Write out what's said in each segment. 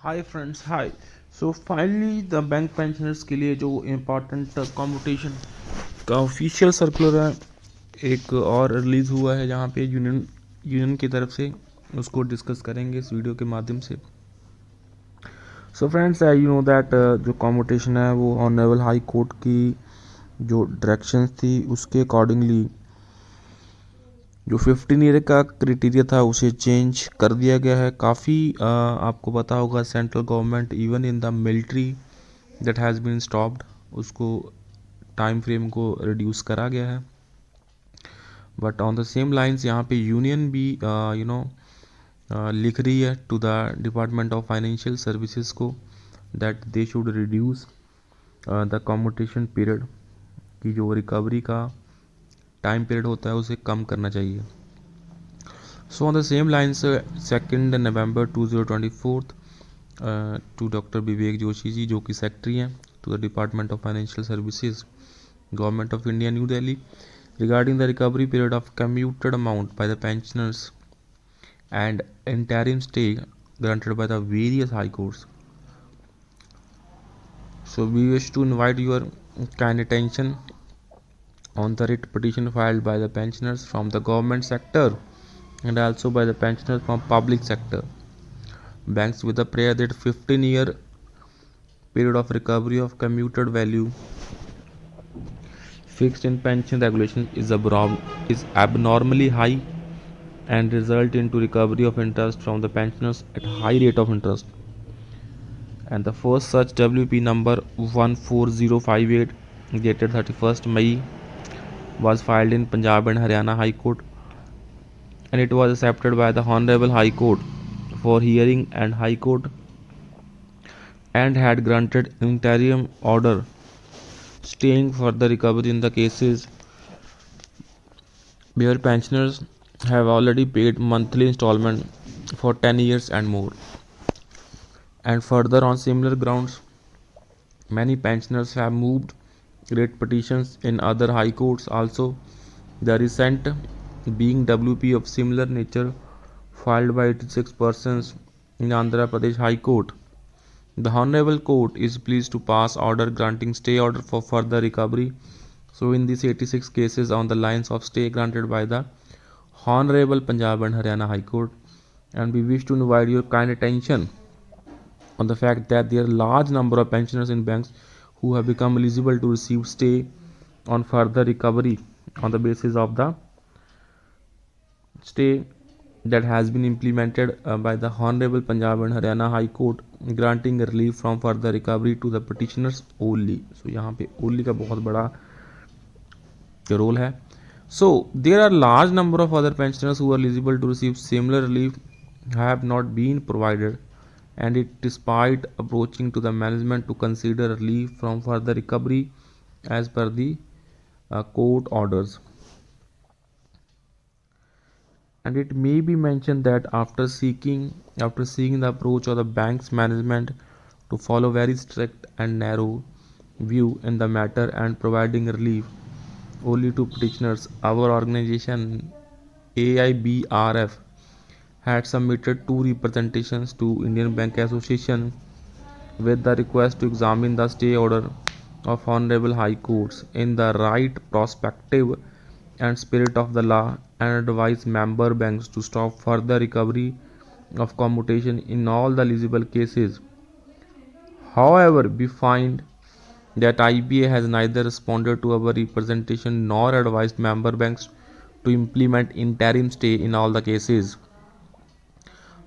Hi friends hi. So finally the bank pensioners के लिए जो इम्पोर्टेंट कॉम्पिटिशन का ऑफिशियल सर्कुलर है एक और रिलीज़ हुआ है, जहाँ पे यूनियन की तरफ से उसको डिस्कस करेंगे इस वीडियो के माध्यम से। So friends, you know that जो कॉम्पिटिशन है वो ऑनरेबल हाई कोर्ट की जो डायरेक्शंस थी उसके अकॉर्डिंगली जो 15 ईयर का क्राइटेरिया था उसे चेंज कर दिया गया है। काफ़ी आपको पता होगा central government even in the military that has been stopped, उसको टाइम फ्रेम को रिड्यूस करा गया है। But on the same lines यहाँ पे यूनियन भी लिख रही है to the department of financial services को that they should reduce the competition period की जो रिकवरी का टाइम पीरियड होता है उसे कम करना चाहिए। So on the same lines, 2nd November 2024 to Dr. Vivek Joshi जी, जो कि सेक्रेटरी हैं to the Department of Financial Services, Government of India, New Delhi, regarding the recovery period of commuted amount by the pensioners and interim stay granted by the various high courts. So we wish to invite your kind attention on the writ petition filed by the pensioners from the government sector and also by the pensioners from public sector banks with a prayer that 15-year period of recovery of commuted value fixed in pension regulations is abnormally high and result into recovery of interest from the pensioners at high rate of interest. And the first such WP number 14058 dated 31st May was filed in Punjab and Haryana High Court, and it was accepted by the Honorable High Court for hearing, and High Court and had granted interim order staying further recovery in the cases where pensioners have already paid monthly installment for 10 years and more. And further, on similar grounds, many pensioners have moved writ petitions in other high courts also. The recent being WP of similar nature filed by 86 persons in Andhra Pradesh High Court. The Honorable Court is pleased to pass order granting stay order for further recovery. So in these 86 cases on the lines of stay granted by the Honorable Punjab and Haryana High Court, and we wish to invite your kind attention on the fact that there are large number of pensioners in banks who have become eligible to receive stay on further recovery on the basis of the stay that has been implemented by the Honorable Punjab and Haryana High Court, granting relief from further recovery to the petitioners only. So यहाँ पे only का बहुत बड़ा role है. So there are large number of other pensioners who are eligible to receive similar relief have not been provided, and it despite approaching to the management to consider relief from further recovery as per the court orders. And it may be mentioned that after seeing the approach of the bank's management to follow very strict and narrow view in the matter and providing relief only to petitioners, our organization AIBRF had submitted two representations to Indian Bank Association with the request to examine the stay order of Honorable High Courts in the right perspective and spirit of the law, and advise member banks to stop further recovery of commutation in all the eligible cases. However, we find that IBA has neither responded to our representation nor advised member banks to implement interim stay in all the cases.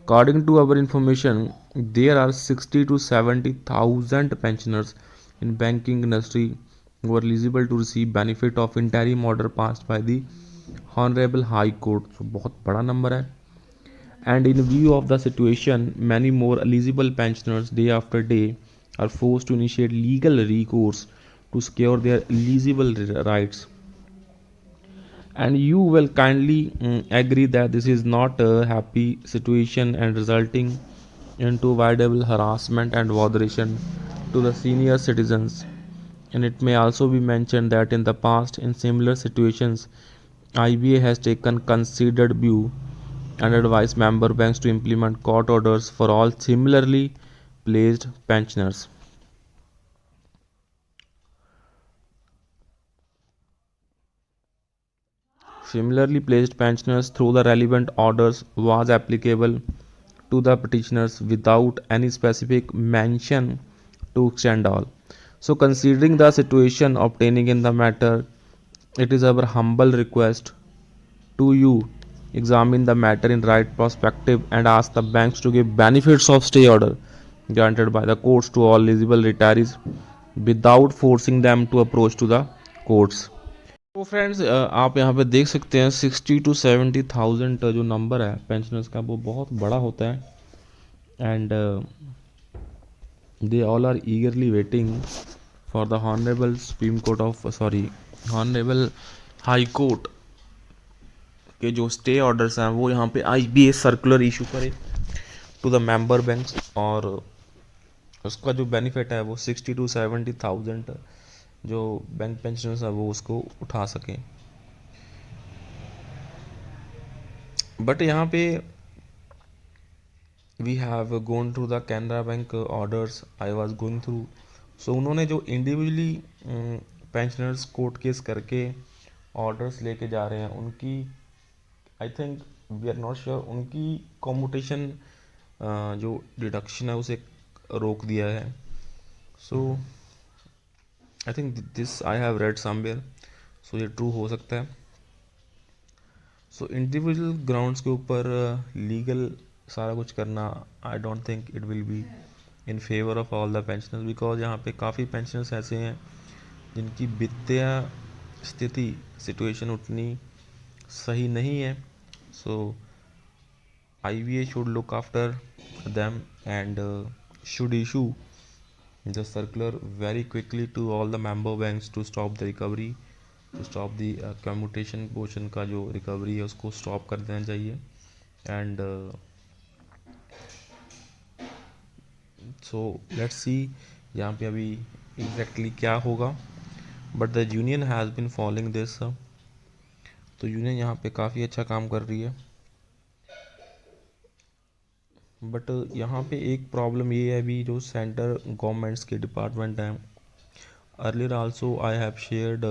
According to our information, there are 60 to 70,000 pensioners in banking industry who are eligible to receive benefit of interim order passed by the Honorable High Court. So बहुत बड़ा number है. And in view of the situation, many more eligible pensioners day after day are forced to initiate legal recourse to secure their eligible rights. And you will kindly agree that this is not a happy situation and resulting into avoidable harassment and botheration to the senior citizens. And it may also be mentioned that in the past, in similar situations, IBA has taken considered view and advised member banks to implement court orders for all similarly placed pensioners. Similarly placed pensioners through the relevant orders was applicable to the petitioners without any specific mention to extend all. So considering the situation obtaining in the matter, it is our humble request to you examine the matter in right perspective and ask the banks to give benefits of stay order granted by the courts to all eligible retirees without forcing them to approach to the courts. तो friends आप यहाँ पे देख सकते हैं 60 to 70,000 जो number है pensioners का वो बहुत बड़ा होता है and they all are eagerly waiting for the honourable supreme court of sorry honourable high court के जो स्टे ऑर्डर्स हैं वो यहाँ पे IBA सर्कुलर इशू करे टू द मेंबर बैंक्स और उसका जो बेनिफिट है वो 60 to 70,000 जो बैंक पेंशनर्स है वो उसको उठा सकें. बट यहाँ पे we have gone through the Canara bank orders I was going through. So उन्होंने जो इंडिविजुअली पेंशनर्स कोर्ट केस करके ऑर्डर्स लेके जा रहे हैं उनकी I think we are not sure उनकी कॉम्यूटेशन जो डिडक्शन है उसे रोक दिया है. So I think this I have read somewhere. So ये ट्रू हो सकता है. सो इंडिविजुअल ग्राउंड्स के ऊपर लीगल सारा कुछ करना I don't think it will be in favour of all the pensioners because यहाँ पे काफ़ी पेंशनर्स ऐसे हैं जिनकी वित्तीय स्थिति सिचुएशन उतनी सही नहीं है. सो IBA should look after them and should issue the circular very quickly to all the member banks to stop the recovery, to stop the commutation portion का जो recovery है उसको stop कर देना चाहिए. And so let's see यहाँ पे अभी exactly क्या होगा. But the union has been following this. तो यूनियन यहाँ पे काफ़ी अच्छा काम कर रही है. बट यहाँ पे एक प्रॉब्लम ये है अभी जो सेंटर गवर्नमेंट्स के डिपार्टमेंट हैं. Earlier also I have shared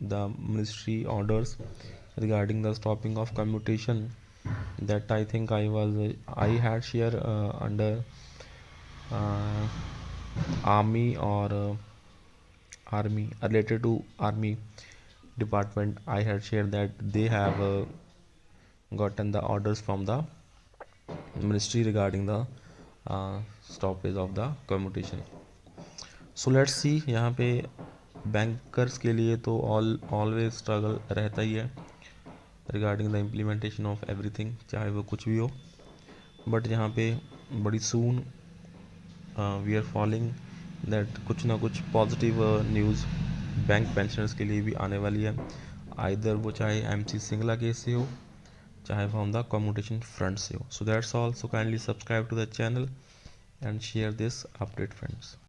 the ministry orders regarding the stopping of commutation that I think I had share under army और army related to army department. I had shared that they have gotten the orders from the ministry regarding the stoppage of the commutation. So let's see. यहाँ पे bankers के लिए तो always struggle रहता ही है regarding the implementation of everything चाहे वो कुछ भी हो. बट यहाँ पे बड़ी soon we are following that कुछ ना कुछ पॉजिटिव न्यूज़ बैंक पेंशनर्स के लिए भी आने वाली है. आइदर वो चाहे MC सिंगला केस से हो चाहे फ्रॉम द कम्यूटेशन फ्रंट से हो. So that's all. So kindly subscribe to the channel and share this update friends.